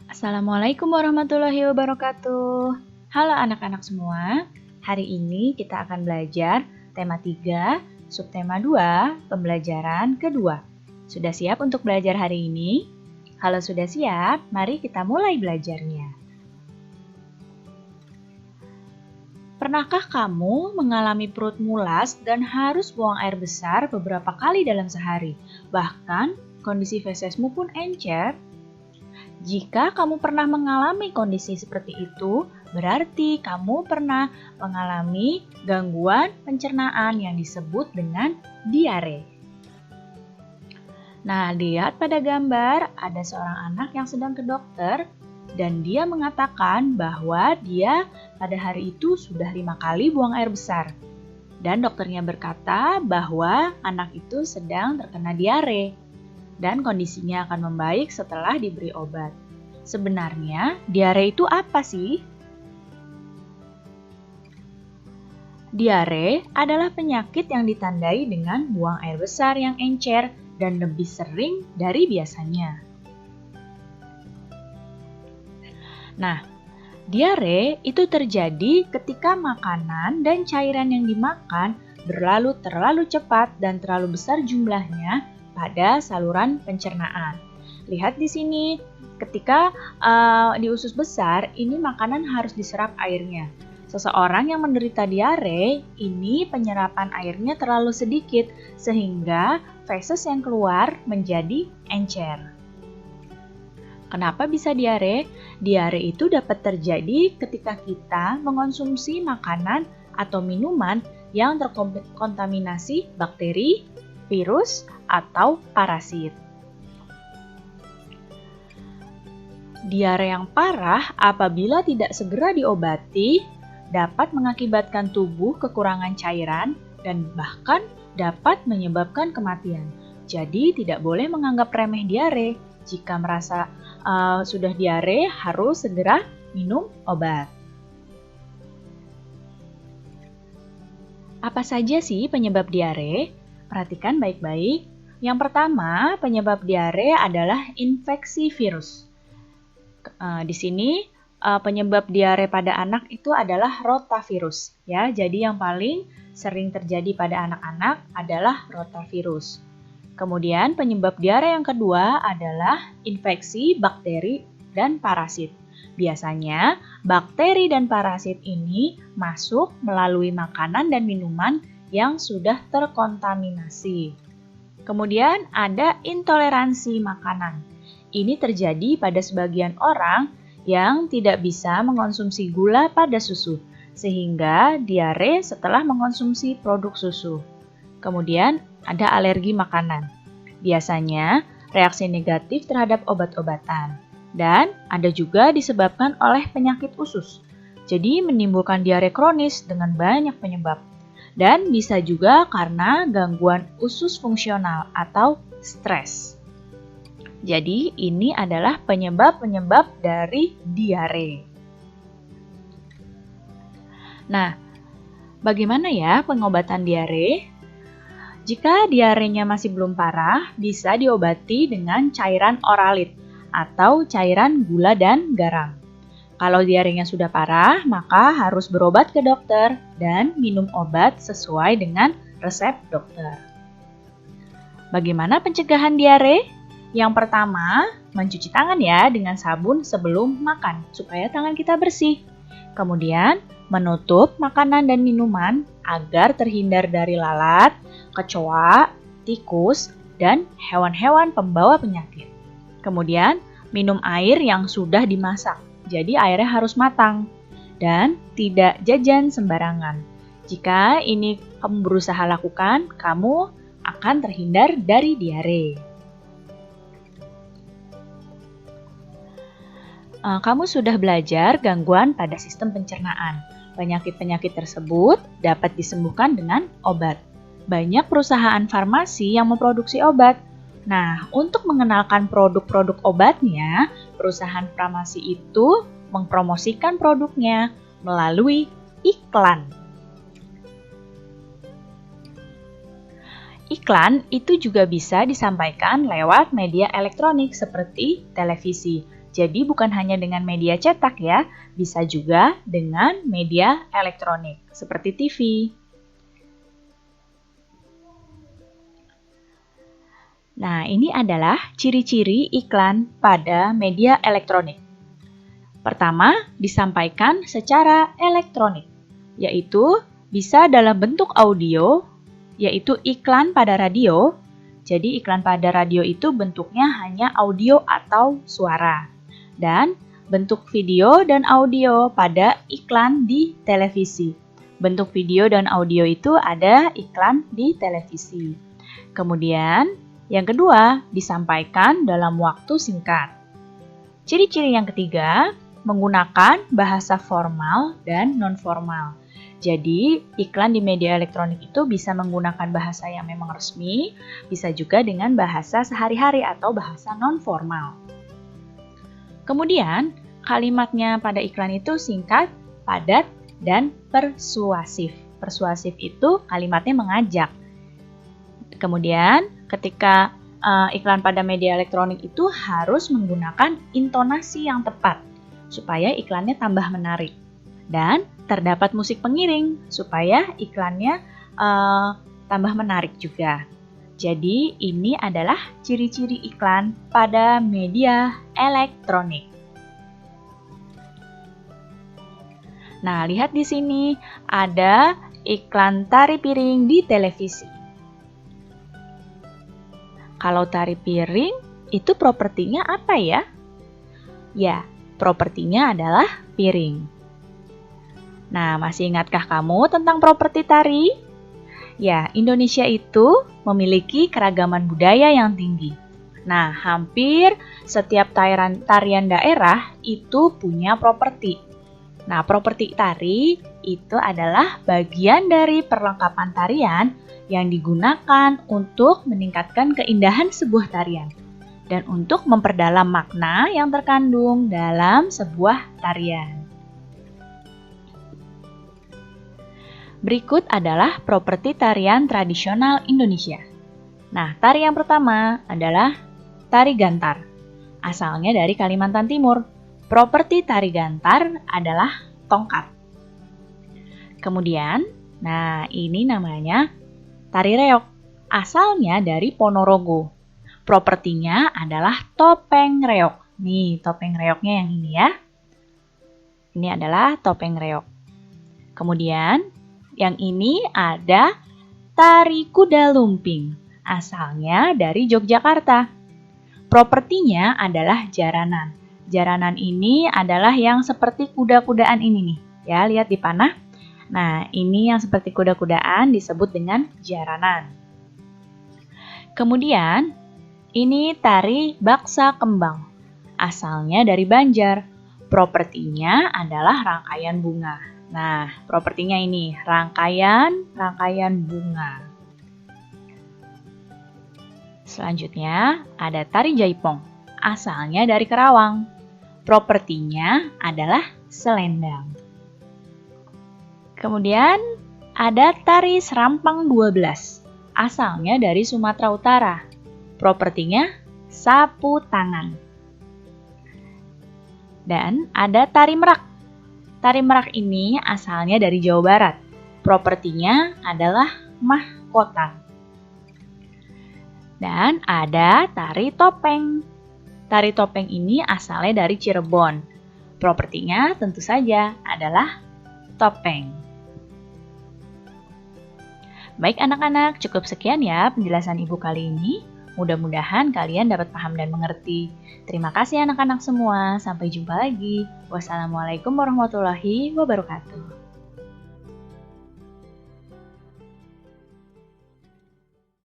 Assalamualaikum warahmatullahi wabarakatuh. Halo anak-anak semua. Hari ini kita akan belajar tema 3, subtema 2, pembelajaran kedua. Sudah siap untuk belajar hari ini? Kalau sudah siap, mari kita mulai belajarnya. Pernahkah kamu mengalami perut mulas dan harus buang air besar beberapa kali dalam sehari? Bahkan kondisi fesesmu pun encer? Jika kamu pernah mengalami kondisi seperti itu, berarti kamu pernah mengalami gangguan pencernaan yang disebut dengan diare. Nah, lihat pada gambar, ada seorang anak yang sedang ke dokter dan dia mengatakan bahwa dia pada hari itu sudah 5 kali buang air besar. Dan dokternya berkata bahwa anak itu sedang terkena diare dan kondisinya akan membaik setelah diberi obat. Sebenarnya, diare itu apa sih? Diare adalah penyakit yang ditandai dengan buang air besar yang encer dan lebih sering dari biasanya. Nah, diare itu terjadi ketika makanan dan cairan yang dimakan berlalu terlalu cepat dan terlalu besar jumlahnya pada saluran pencernaan. Lihat di sini, ketika di usus besar, ini makanan harus diserap airnya. Seseorang yang menderita diare, ini penyerapan airnya terlalu sedikit, sehingga feses yang keluar menjadi encer. Kenapa bisa diare? Diare itu dapat terjadi ketika kita mengonsumsi makanan atau minuman yang terkontaminasi bakteri, virus, atau parasit. Diare yang parah apabila tidak segera diobati dapat mengakibatkan tubuh kekurangan cairan dan bahkan dapat menyebabkan kematian. Jadi tidak boleh menganggap remeh diare. Jika merasa sudah diare, harus segera minum obat. Apa saja sih penyebab diare? Perhatikan baik-baik. Yang pertama, penyebab diare adalah infeksi virus. Di sini penyebab diare pada anak itu adalah rotavirus, ya. Jadi yang paling sering terjadi pada anak-anak adalah rotavirus. Kemudian penyebab diare yang kedua adalah infeksi bakteri dan parasit. Biasanya bakteri dan parasit ini masuk melalui makanan dan minuman yang sudah terkontaminasi. Kemudian ada intoleransi makanan. Ini terjadi pada sebagian orang yang tidak bisa mengonsumsi gula pada susu, sehingga diare setelah mengonsumsi produk susu. Kemudian ada alergi makanan. Biasanya reaksi negatif terhadap obat-obatan. Dan ada juga disebabkan oleh penyakit usus. Jadi menimbulkan diare kronis dengan banyak penyebab. Dan bisa juga karena gangguan usus fungsional atau stres. Jadi ini adalah penyebab-penyebab dari diare. Nah, bagaimana ya pengobatan diare? Jika diarenya masih belum parah, bisa diobati dengan cairan oralit atau cairan gula dan garam. Kalau diarenya sudah parah, maka harus berobat ke dokter dan minum obat sesuai dengan resep dokter. Bagaimana pencegahan diare? Yang pertama, mencuci tangan ya dengan sabun sebelum makan, supaya tangan kita bersih. Kemudian, menutup makanan dan minuman agar terhindar dari lalat, kecoa, tikus, dan hewan-hewan pembawa penyakit. Kemudian, minum air yang sudah dimasak, jadi airnya harus matang. Dan tidak jajan sembarangan. Jika ini kamu berusaha lakukan, kamu akan terhindar dari diare. Kamu sudah belajar gangguan pada sistem pencernaan. Penyakit-penyakit tersebut dapat disembuhkan dengan obat. Banyak perusahaan farmasi yang memproduksi obat. Nah, untuk mengenalkan produk-produk obatnya, perusahaan farmasi itu mempromosikan produknya melalui iklan. Iklan itu juga bisa disampaikan lewat media elektronik seperti televisi. Jadi bukan hanya dengan media cetak ya, bisa juga dengan media elektronik seperti TV. Nah, ini adalah ciri-ciri iklan pada media elektronik. Pertama, disampaikan secara elektronik, yaitu bisa dalam bentuk audio, yaitu iklan pada radio. Jadi iklan pada radio itu bentuknya hanya audio atau suara. Dan bentuk video dan audio pada iklan di televisi. Bentuk video dan audio itu ada iklan di televisi. Kemudian, yang kedua, disampaikan dalam waktu singkat. Ciri-ciri yang ketiga, menggunakan bahasa formal dan non-formal. Jadi, iklan di media elektronik itu bisa menggunakan bahasa yang memang resmi, bisa juga dengan bahasa sehari-hari atau bahasa non-formal. Kemudian, kalimatnya pada iklan itu singkat, padat, dan persuasif. Persuasif itu kalimatnya mengajak. Kemudian, ketika iklan pada media elektronik itu harus menggunakan intonasi yang tepat, supaya iklannya tambah menarik. Dan terdapat musik pengiring, supaya iklannya tambah menarik juga. Jadi, ini adalah ciri-ciri iklan pada media elektronik. Nah, lihat di sini ada iklan tari piring di televisi. Kalau tari piring, itu propertinya apa ya? Ya, propertinya adalah piring. Nah, masih ingatkah kamu tentang properti tari? Ya, Indonesia itu memiliki keragaman budaya yang tinggi. Nah, hampir setiap tarian daerah itu punya properti. Nah, properti tari itu adalah bagian dari perlengkapan tarian yang digunakan untuk meningkatkan keindahan sebuah tarian dan untuk memperdalam makna yang terkandung dalam sebuah tarian. Berikut adalah properti tarian tradisional Indonesia. Nah, tari yang pertama adalah tari gantar. Asalnya dari Kalimantan Timur. Properti tari gantar adalah tongkat. Kemudian, nah ini namanya tari reog. Asalnya dari Ponorogo. Propertinya adalah topeng reog. Nih, topeng reognya yang ini ya. Ini adalah topeng reog. Kemudian, yang ini ada tari kuda lumping, asalnya dari Yogyakarta. Propertinya adalah jaranan. Jaranan ini adalah yang seperti kuda-kudaan ini nih. Ya, lihat di panah. Nah, ini yang seperti kuda-kudaan disebut dengan jaranan. Kemudian, ini tari baksa kembang, asalnya dari Banjar. Propertinya adalah rangkaian bunga. Nah, propertinya ini, rangkaian bunga. Selanjutnya, ada tari jaipong, asalnya dari Karawang. Propertinya adalah selendang. Kemudian, ada tari serampang 12, asalnya dari Sumatera Utara. Propertinya sapu tangan. Dan ada tari merak. Tari merak ini asalnya dari Jawa Barat. Propertinya adalah mahkota. Dan ada tari topeng. Tari topeng ini asalnya dari Cirebon. Propertinya tentu saja adalah topeng. Baik anak-anak, cukup sekian ya penjelasan Ibu kali ini. Mudah-mudahan kalian dapat paham dan mengerti. Terima kasih anak-anak semua. Sampai jumpa lagi. Wassalamualaikum warahmatullahi wabarakatuh.